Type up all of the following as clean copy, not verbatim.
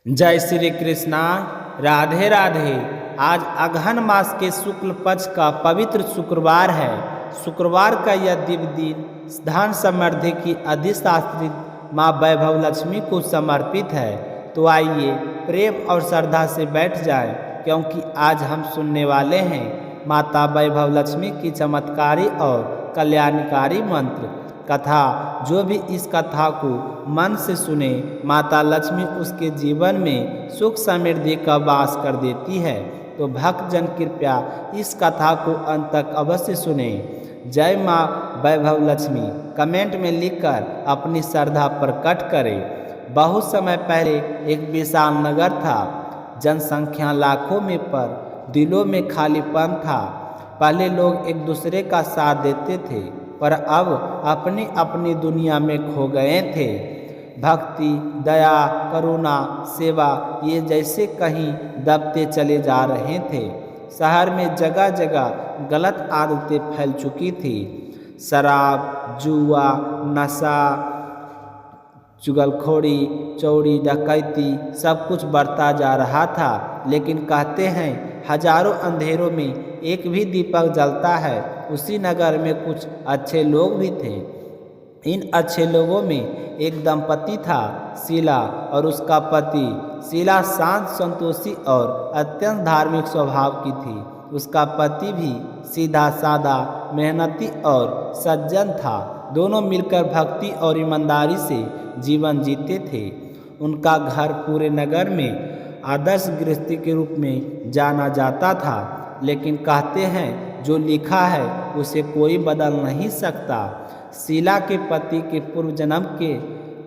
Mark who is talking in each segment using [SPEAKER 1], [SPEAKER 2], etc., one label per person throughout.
[SPEAKER 1] जय श्री कृष्णा। राधे राधे। आज अगहन मास के शुक्ल पक्ष का पवित्र शुक्रवार है। शुक्रवार का यह दिव्य दिन धन समृद्धि की अधिशास्त्री माँ वैभव लक्ष्मी को समर्पित है। तो आइए प्रेम और श्रद्धा से बैठ जाएं, क्योंकि आज हम सुनने वाले हैं माता वैभव लक्ष्मी की चमत्कारी और कल्याणकारी मंत्र कथा। जो भी इस कथा को मन से सुने, माता लक्ष्मी उसके जीवन में सुख समृद्धि का वास कर देती है। तो भक्तजन कृपया इस कथा को अंत तक अवश्य सुने। जय माँ वैभव लक्ष्मी कमेंट में लिखकर अपनी श्रद्धा प्रकट करें। बहुत समय पहले एक विशाल नगर था। जनसंख्या लाखों में, पर दिलों में खालीपन था। पहले लोग एक दूसरे का साथ देते थे, पर अब अपनी अपनी दुनिया में खो गए थे। भक्ति, दया, करुणा, सेवा ये जैसे कहीं दबते चले जा रहे थे। शहर में जगह जगह गलत आदतें फैल चुकी थी। शराब, जुआ, नशा, चुगलखोरी, चोरी, डकैती सब कुछ बढ़ता जा रहा था। लेकिन कहते हैं हजारों अंधेरों में एक भी दीपक जलता है। उसी नगर में कुछ अच्छे लोग भी थे। इन अच्छे लोगों में एक दंपति था, शीला और उसका पति। शीला शांत, संतोषी और अत्यंत धार्मिक स्वभाव की थी। उसका पति भी सीधा साधा, मेहनती और सज्जन था। दोनों मिलकर भक्ति और ईमानदारी से जीवन जीते थे। उनका घर पूरे नगर में आदर्श गृहस्थी के रूप में जाना जाता था। लेकिन कहते हैं जो लिखा है उसे कोई बदल नहीं सकता। शीला के पति के पूर्व जन्म के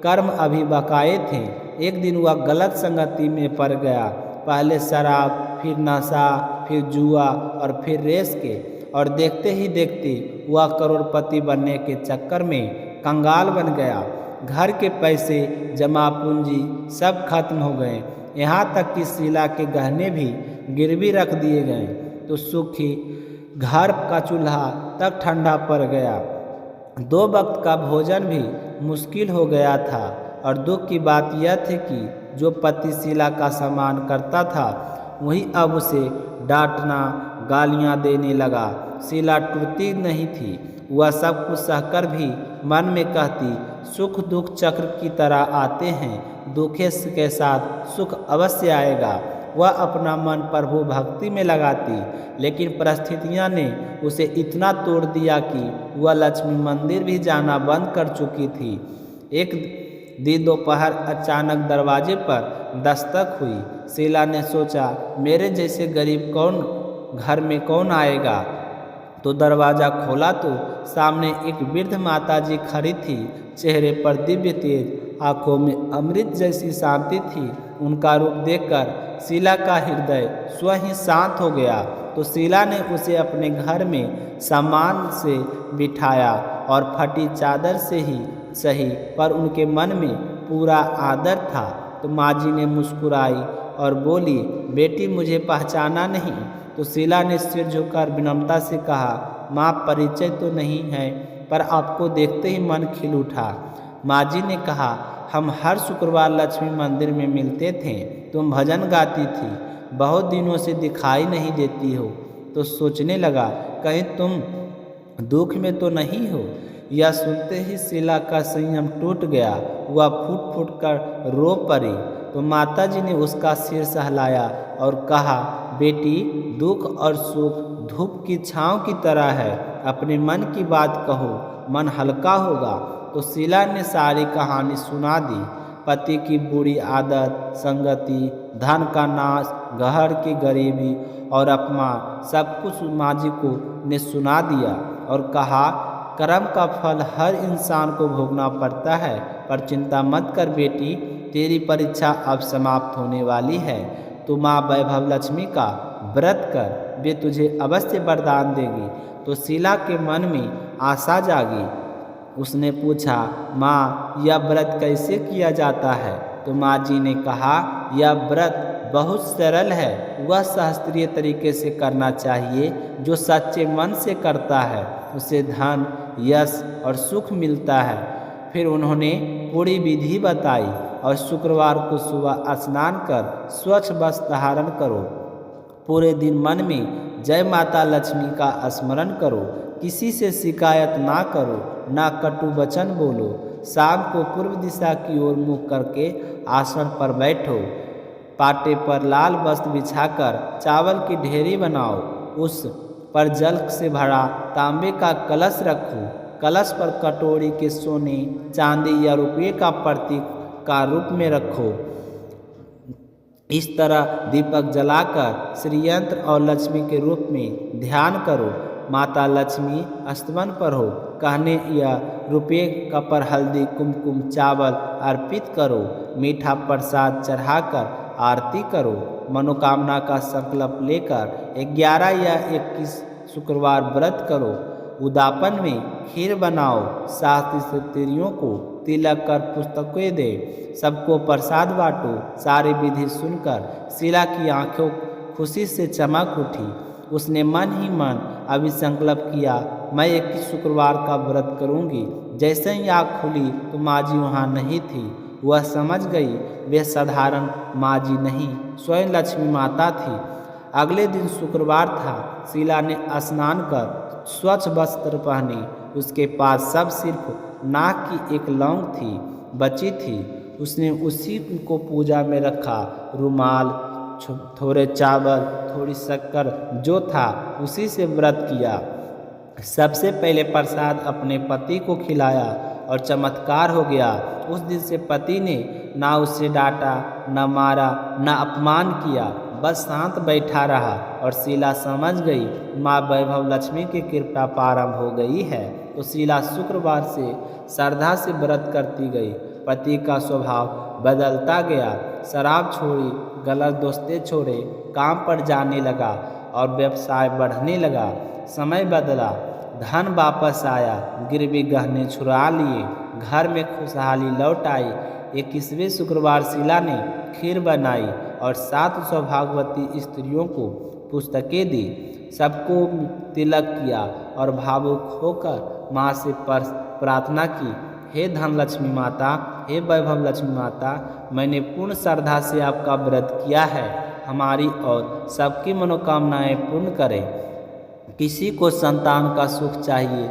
[SPEAKER 1] कर्म अभी बकाए थे। एक दिन वह गलत संगति में पड़ गया। पहले शराब, फिर नशा, फिर जुआ और फिर रेस के। और देखते ही देखते वह करोड़पति बनने के चक्कर में कंगाल बन गया। घर के पैसे, जमा पूंजी सब खत्म हो गए। यहाँ तक कि शीला के गहने भी गिरवी रख दिए गए। तो सुखी घर का चूल्हा तक ठंडा पड़ गया। 2 वक्त का भोजन भी मुश्किल हो गया था। और दुख की बात यह थी कि जो पति शीला का सम्मान करता था, वही अब उसे डांटना, गालियां देने लगा। शीला टूटती नहीं थी। वह सब कुछ सहकर भी मन में कहती, सुख दुख चक्र की तरह आते हैं, दुखे के साथ सुख अवश्य आएगा। वह अपना मन प्रभु भक्ति में लगाती। लेकिन परिस्थितियां ने उसे इतना तोड़ दिया कि वह लक्ष्मी मंदिर भी जाना बंद कर चुकी थी। एक दिन दोपहर अचानक दरवाजे पर दस्तक हुई। शीला ने सोचा, मेरे जैसे गरीब घर में कौन आएगा। तो दरवाज़ा खोला तो सामने एक वृद्ध माता जी खड़ी थी। चेहरे पर दिव्य तेज, आंखों में अमृत जैसी शांति थी। उनका रूप देखकर शीला का हृदय स्वयं ही शांत हो गया। तो शीला ने उसे अपने घर में सम्मान से बिठाया और फटी चादर से ही सही, पर उनके मन में पूरा आदर था। तो माँ जी ने मुस्कुराई और बोली, बेटी मुझे पहचाना नहीं। तो शीला ने सिर झुककर विनम्रता से कहा, माँ परिचय तो नहीं है, पर आपको देखते ही मन खिल उठा। माँ जी ने कहा, हम हर शुक्रवार लक्ष्मी मंदिर में मिलते थे। तुम भजन गाती थी, बहुत दिनों से दिखाई नहीं देती हो। तो सोचने लगा, कहीं तुम दुख में तो नहीं हो। यह सुनते ही शीला का संयम टूट गया। वह फूट फूट कर रो पड़ी। तो माता जी ने उसका सिर सहलाया और कहा, बेटी दुख और सुख धूप की छांव की तरह है। अपने मन की बात कहो, मन हल्का होगा। तो शीला ने सारी कहानी सुना दी। पति की बुरी आदत, संगति, धन का नाश, घर की गरीबी और अपमान सब कुछ माँ जी को ने सुना दिया और कहा, कर्म का फल हर इंसान को भोगना पड़ता है, पर चिंता मत कर बेटी, तेरी परीक्षा अब समाप्त होने वाली है। तो माँ वैभव लक्ष्मी का व्रत कर, वे तुझे अवश्य वरदान देगी। तो शीला के मन में आशा जागी। उसने पूछा, माँ यह व्रत कैसे किया जाता है। तो माँ जी ने कहा, यह व्रत बहुत सरल है। वह शास्त्रीय तरीके से करना चाहिए। जो सच्चे मन से करता है उसे धन, यश और सुख मिलता है। फिर उन्होंने पूरी विधि बताई। और शुक्रवार को सुबह स्नान कर स्वच्छ वस्त्र धारण करो। पूरे दिन मन में जय माता लक्ष्मी का स्मरण करो। किसी से शिकायत ना करो, ना कटु वचन बोलो। शाम को पूर्व दिशा की ओर मुख करके आसन पर बैठो। पाटे पर लाल वस्त्र बिछाकर चावल की ढेरी बनाओ। उस पर जल से भरा तांबे का कलश रखो। कलश पर कटोरी के सोने, चांदी या रुपये का प्रतीक का रूप में रखो। इस तरह दीपक जलाकर श्रीयंत्र और लक्ष्मी के रूप में ध्यान करो। माता लक्ष्मी स्तवन पर हो कहने या रुपये का पर हल्दी, कुमकुम, चावल अर्पित करो। मीठा प्रसाद चढ़ाकर आरती करो। मनोकामना का संकल्प लेकर 11 या 21 शुक्रवार व्रत करो। उद्यापन में खीर बनाओ। शास्त्री स्त्रियों को तिलक कर पुस्तकें दे। सबको प्रसाद बांटो। सारी विधि सुनकर शीला की आंखों खुशी से चमक उठी। उसने मन ही मन अभी संकल्प किया, मैं 21 शुक्रवार का व्रत करूंगी। जैसे ही आँख खुली तो माँ जी वहाँ नहीं थी। वह समझ गई वे साधारण माँ जी नहीं, स्वयं लक्ष्मी माता थी। अगले दिन शुक्रवार था। शीला ने स्नान कर स्वच्छ वस्त्र पहने। उसके पास सब सिर्फ नाक की एक लौंग थी बची थी। उसने उसी को पूजा में रखा। रुमाल, थोड़े चावल, थोड़ी शक्कर जो था उसी से व्रत किया। सबसे पहले प्रसाद अपने पति को खिलाया और चमत्कार हो गया। उस दिन से पति ने ना उसे डांटा, न मारा, न अपमान किया, बस शांत बैठा रहा। और शीला समझ गई माँ वैभव लक्ष्मी की कृपा प्रारंभ हो गई है। तो शीला शुक्रवार से श्रद्धा से व्रत करती गई। पति का स्वभाव बदलता गया। शराब छोड़ी, गलत दोस्तें छोड़े, काम पर जाने लगा और व्यवसाय बढ़ने लगा। समय बदला, धन वापस आया, गिरवी गहने छुड़ा लिए, घर में खुशहाली लौट आई। 21वें शुक्रवार शीला ने खीर बनाई और 7 सौभाग्यवती स्त्रियों को पुस्तकें दी। सबको तिलक किया और भावुक होकर माँ से प्रार्थना की, हे धन लक्ष्मी माता, हे वैभव लक्ष्मी माता, मैंने पूर्ण श्रद्धा से आपका व्रत किया है। हमारी और सबकी मनोकामनाएं पूर्ण करें। किसी को संतान का सुख चाहिए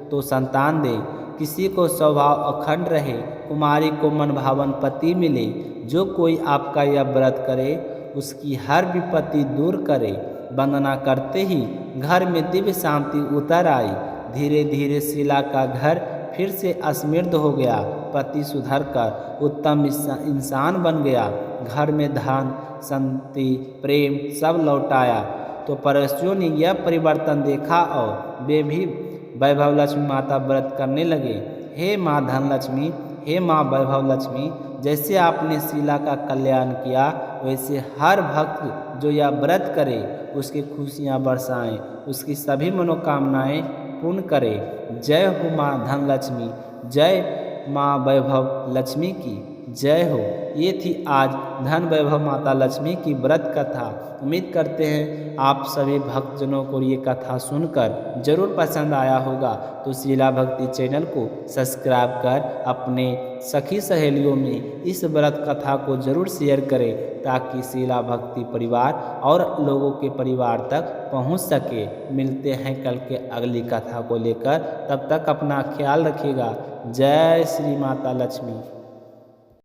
[SPEAKER 1] तो संतान दे। किसी को स्वभाव अखंड रहे, कुमारी को मनभावन पति मिले। जो कोई आपका यह व्रत करे उसकी हर विपत्ति दूर करे। वंदना करते ही घर में दिव्य शांति उतर आई। धीरे धीरे शीला का घर फिर से समृद्ध हो गया। पति सुधर कर उत्तम इंसान बन गया। घर में धन, शांति, प्रेम सब लौट आया। तो पड़ोसियों ने यह परिवर्तन देखा और वे भी वैभव लक्ष्मी माता व्रत करने लगे। हे माँ धन लक्ष्मी, हे माँ वैभव लक्ष्मी, जैसे आपने शीला का कल्याण किया वैसे हर भक्त जो यह व्रत करे उसकी खुशियाँ बरसाएं, उसकी सभी मनोकामनाएं पूर्ण करे। जय हो माँ धन लक्ष्मी, जय माँ वैभव लक्ष्मी की जय हो। ये थी आज धन वैभव माता लक्ष्मी की व्रत कथा। उम्मीद करते हैं आप सभी भक्तजनों को ये कथा सुनकर जरूर पसंद आया होगा। तो शीला भक्ति चैनल को सब्सक्राइब कर अपने सखी सहेलियों में इस व्रत कथा को जरूर शेयर करें ताकि शीला भक्ति परिवार और लोगों के परिवार तक पहुंच सके। मिलते हैं कल के अगली कथा को लेकर, तब तक अपना ख्याल रखिएगा। जय श्री माता लक्ष्मी।